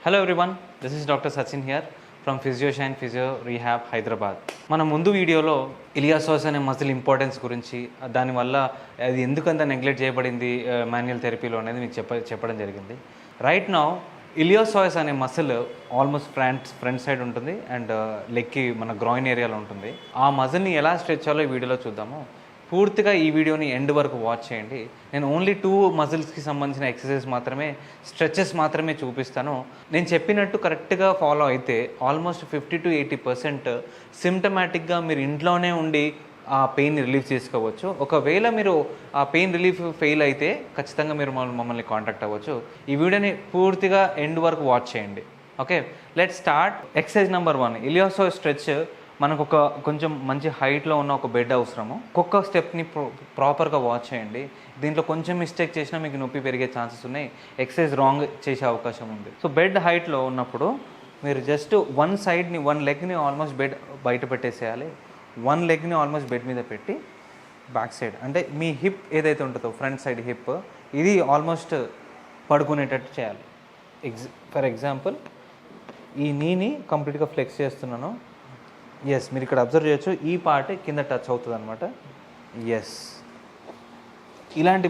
Hello everyone, this is doctor Sachin here from Physioshine physio rehab Hyderabad. మన ముందు వీడియోలో ఇలియాసోస్ అనే మజిల్ ఇంపార్టెన్స్ గురించి, దానివల్ల అది ఎందుకంత నెగ్లెక్ట్ చేయబడింది మాన్యువల్ థెరపీలో అనేది మీకు చెప్పడం జరిగింది. రైట్ నౌ ఇలియాసోస్ అనే మసిల్ ఆల్మోస్ట్ ఫ్రంట్ సైడ్ ఉంటుంది అండ్ లెగ్కి మన గ్రాయిన్ ఏరియాలో ఉంటుంది. ఆ మజిల్ని ఎలా స్ట్రెచ్ చేయాలో ఈ వీడియోలో చూద్దాము. పూర్తిగా ఈ వీడియోని ఎండ్ వరకు వాచ్ చేయండి. నేను ఓన్లీ 2 మజిల్స్కి సంబంధించిన ఎక్సర్సైజ్ మాత్రమే, స్ట్రెచెస్ మాత్రమే చూపిస్తాను. నేను చెప్పినట్టు కరెక్ట్గా ఫాలో అయితే ఆల్మోస్ట్ 50 to 80% సిమ్టమాటిక్గా మీరు ఇంట్లోనే ఉండి ఆ పెయిన్ రిలీఫ్ చేసుకోవచ్చు. ఒకవేళ మీరు ఆ పెయిన్ రిలీఫ్ ఫెయిల్ అయితే ఖచ్చితంగా మీరు మమ్మల్ని కాంటాక్ట్ అవ్వచ్చు. ఈ వీడియోని పూర్తిగా ఎండ్ వరకు వాచ్ చేయండి. Okay, let's start. Exercise number 1, iliopsoas stretch. మనకు కొంచెం మంచి హైట్లో ఉన్న ఒక బెడ్ అవసరము. ఒక్కొక్క స్టెప్ని ప్రాపర్గా వాచ్ చేయండి. దీంట్లో కొంచెం మిస్టేక్ చేసినా మీకు నొప్పి పెరిగే ఛాన్సెస్ ఉన్నాయి, ఎక్సర్సైజ్ రాంగ్ చేసే అవకాశం ఉంది. సో బెడ్ హైట్లో ఉన్నప్పుడు మీరు జస్ట్ వన్ లెగ్ని ఆల్మోస్ట్ బెడ్ బయట పెట్టేసేయాలి. 1 లెగ్ని ఆల్మోస్ట్ బెడ్ మీద పెట్టి బ్యాక్ సైడ్, అంటే మీ హిప్ ఏదైతే ఉంటుందో ఫ్రంట్ సైడ్ హిప్, ఇది ఆల్మోస్ట్ పడుకునేటట్టు చేయాలి. ఫర్ ఎగ్జాంపుల్ ఈ నీని కంప్లీట్గా ఫ్లెక్స్ చేస్తున్నాను. ఎస్, మీరు ఇక్కడ అబ్జర్వ్ చేయొచ్చు, ఈ పార్ట్ కింద టచ్ అవుతుంది అనమాట. ఎస్, ఇలాంటి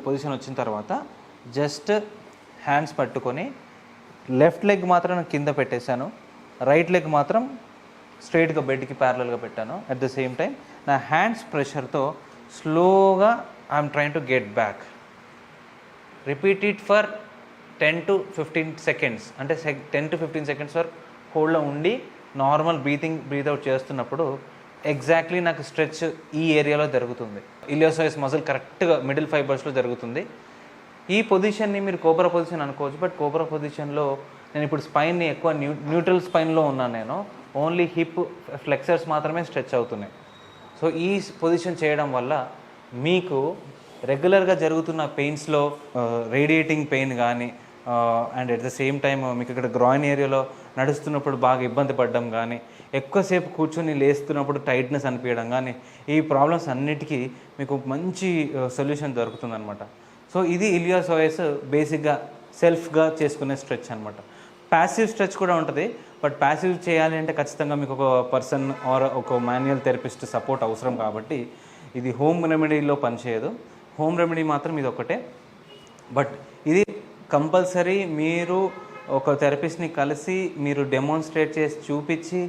పొజిషన్ వచ్చిన తర్వాత జస్ట్ హ్యాండ్స్ పట్టుకొని లెఫ్ట్ లెగ్ మాత్రం కింద పెట్టేశాను, రైట్ లెగ్ మాత్రం స్ట్రైట్గా బెడ్కి ప్యారలల్గా పెట్టాను. అట్ ద సేమ్ టైం నా హ్యాండ్స్ ప్రెషర్తో స్లోగా I'm train to get back. Repeat it for 10 to 15 seconds, అంటే 10 to 15 seconds వరకు హోల్డ్లో ఉండి నార్మల్ బ్రీత్ అవుట్ చేస్తున్నప్పుడు ఎగ్జాక్ట్లీ నాకు స్ట్రెచ్ ఈ ఏరియాలో జరుగుతుంది. ఇలియాసోస్ మజిల్ కరెక్ట్గా మిడిల్ ఫైబర్స్లో జరుగుతుంది. ఈ పొజిషన్ని మీరు కోబ్రా పొజిషన్ అనుకోవచ్చు, బట్ కోబ్రా పొజిషన్లో నేను ఇప్పుడు స్పైన్ని ఎక్కువ న్యూట్రల్ స్పైన్లో ఉన్నాను. నేను ఓన్లీ హిప్ ఫ్లెక్సర్స్ మాత్రమే స్ట్రెచ్ అవుతున్నాయి. సో ఈ పొజిషన్ చేయడం వల్ల మీకు రెగ్యులర్గా జరుగుతున్న పెయిన్స్లో రేడియేటింగ్ పెయిన్ కానీ and at the same time మీకు ఇక్కడ గ్రాయిన్ ఏరియాలో నడుస్తున్నప్పుడు బాగా ఇబ్బంది పడడం కానీ, ఎక్కువసేపు కూర్చొని లేస్తున్నప్పుడు టైట్నెస్ అనిపించడం కానీ, ఈ ప్రాబ్లమ్స్ అన్నిటికీ మీకు మంచి సొల్యూషన్ దొరుకుతుందన్నమాట. సో ఇది ఇలియాసోస్ బేసిక్గా సెల్ఫ్గా చేసుకునే స్ట్రెచ్ అనమాట. ప్యాసివ్ స్ట్రెచ్ కూడా ఉంటుంది, బట్ ప్యాసివ్ చేయాలి అంటే ఖచ్చితంగా మీకు ఒక పర్సన్ ఆర్ ఒక మాన్యువల్ థెరపిస్ట్ సపోర్ట్ అవసరం. కాబట్టి ఇది హోమ్ రెమెడీలో పనిచేయదు. హోమ్ రెమెడీ మాత్రం ఇది ఒకటే. బట్ ఇది కంపల్సరీ మీరు ఒక థెరపిస్ట్ని కలిసి మీరు డెమోన్స్ట్రేట్ చేసి చూపించి,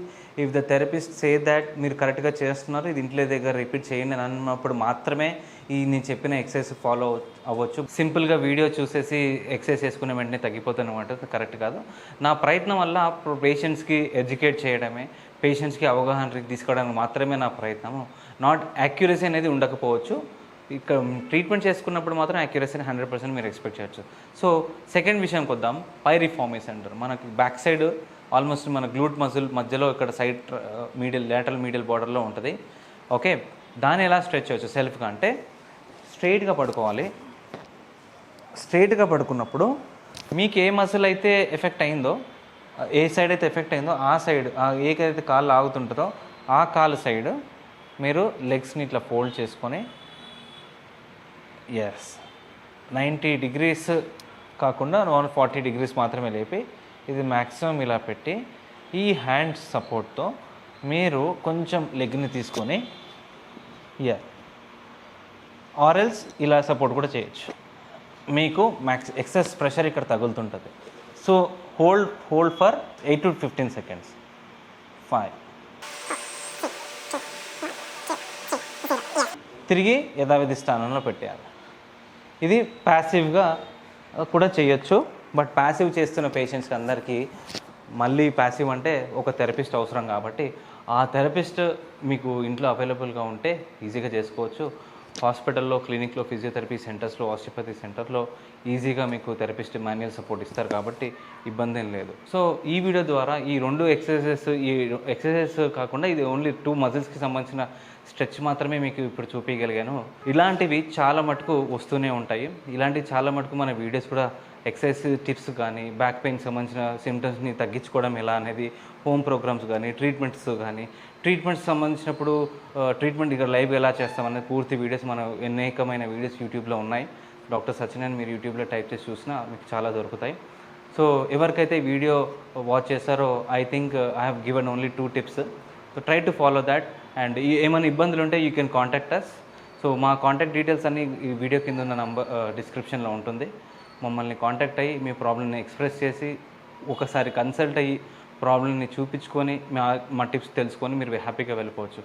if the therapist say that మీరు కరెక్ట్గా చేస్తున్నారు, ఇది ఇంట్లో దగ్గర రిపీట్ చేయండి అని అన్నప్పుడు మాత్రమే ఈ నేను చెప్పిన ఎక్సర్సైజ్ ఫాలో అవ్వచ్చు. సింపుల్గా వీడియో చూసేసి ఎక్సర్సైజ్ చేసుకునే వెంటనే తగ్గిపోతున్నమాట కరెక్ట్ కాదు. నా ప్రయత్నం వల్ల పేషెంట్స్కి ఎడ్యుకేట్ చేయడమే, పేషెంట్స్కి అవగాహన తీసుకోవడానికి మాత్రమే నా ప్రయత్నము. నాట్ యాక్యురసీ అనేది ఉండకపోవచ్చు. ఇక్కడ ట్రీట్మెంట్ చేసుకున్నప్పుడు మాత్రం యాక్యురసీని 100% మీరు ఎక్స్పెక్ట్ చేయొచ్చు. సో సెకండ్ విషయానికి వద్దాం. పైరిఫార్మేస్ అంటారు. మనకి బ్యాక్ సైడ్ ఆల్మోస్ట్ మన గ్లూట్ మజిల్ మధ్యలో ఇక్కడ సైడ్ లేటరల్ మీడియల్ బార్డర్లో ఉంటుంది. ఓకే, దాన్ని ఎలా స్ట్రెచ్ చేయొచ్చు సెల్ఫ్గా అంటే స్ట్రైట్గా పడుకోవాలి. స్ట్రైట్గా పడుకున్నప్పుడు మీకు ఏ మజిల్ అయితే ఎఫెక్ట్ అయిందో, ఏ సైడ్ అయితే ఎఫెక్ట్ అయిందో ఆ సైడ్, ఏకైతే కాళ్ళు ఆగుతుంటుందో ఆ కాలు సైడ్ మీరు లెగ్స్ని ఇట్లా ఫోల్డ్ చేసుకొని, ఎస్ 90 degrees కాకుండా 140 degrees మాత్రమే లేపి, ఇది మ్యాక్సిమం ఇలా పెట్టి ఈ హ్యాండ్స్ సపోర్ట్తో మీరు కొంచెం లెగ్ని తీసుకొని ఆర్ఎల్స్ ఇలా సపోర్ట్ కూడా చేయొచ్చు. మీకు ఎక్సెస్ ప్రెషర్ ఇక్కడ తగులుతుంటుంది. So hold for 8 to 15 seconds. 5 తిరిగి యథావిధి స్థానంలో పెట్టేయాలి. ఇది ప్యాసివ్గా కూడా చేయొచ్చు. బట్ ప్యాసివ్ చేస్తున్న పేషెంట్స్కి అందరికీ మళ్ళీ ప్యాసివ్ అంటే ఒక థెరపిస్ట్ అవసరం. కాబట్టి ఆ థెరపిస్ట్ మీకు ఇంట్లో అవైలబుల్గా ఉంటే ఈజీగా చేసుకోవచ్చు. హాస్పిటల్లో, క్లినిక్లో, ఫిజియోథెరపీ సెంటర్స్లో, ఆస్టియోపతి సెంటర్లో ఈజీగా మీకు థెరపిస్ట్ మాన్యువల్ సపోర్ట్ ఇస్తారు కాబట్టి ఇబ్బంది ఏం లేదు. సో ఈ వీడియో ద్వారా ఈ 2 ఎక్సర్సైజెస్ కాకుండా ఇది ఓన్లీ 2 మజిల్స్కి సంబంధించిన స్ట్రెచ్ మాత్రమే మీకు ఇప్పుడు చూపించగలిగాను. ఇలాంటివి చాలా మటుకు వస్తూనే ఉంటాయి. ఇలాంటివి చాలా మటుకు మన వీడియోస్ కూడా ఎక్సర్సైజ్ టిప్స్ కానీ, బ్యాక్ పెయిన్కి సంబంధించిన సిమ్టమ్స్ని తగ్గించుకోవడం ఎలా అనేది, హోమ్ ప్రోగ్రామ్స్ కానీ, ట్రీట్మెంట్స్ సంబంధించినప్పుడు ట్రీట్మెంట్ ఇక్కడ లైవ్గా ఎలా చేస్తామనేది పూర్తి వీడియోస్ మన అనేకమైన వీడియోస్ యూట్యూబ్లో ఉన్నాయి. డాక్టర్ సచిన్ అని మీరు యూట్యూబ్లో టైప్ చేసి చూసినా మీకు చాలా దొరుకుతాయి. సో ఎవరికైతే వీడియో వాచ్ చేస్తారో I think I have given only 2 tips. So try to follow that. And ఏమైనా ఇబ్బందులు ఉంటే you can contact us. So మా కాంటాక్ట్ డీటెయిల్స్ అన్నీ ఈ వీడియో కింద ఉన్న నంబర్ డిస్క్రిప్షన్లో ఉంటుంది. మమ్మల్ని కాంటాక్ట్ అయ్యి మీ ప్రాబ్లమ్ని ఎక్స్ప్రెస్ చేసి ఒకసారి కన్సల్ట్ అయ్యి ప్రాబ్లమ్ని చూపించుకొని మా టిప్స్ తెలుసుకొని మీరు హ్యాపీగా వెళ్ళిపోవచ్చు.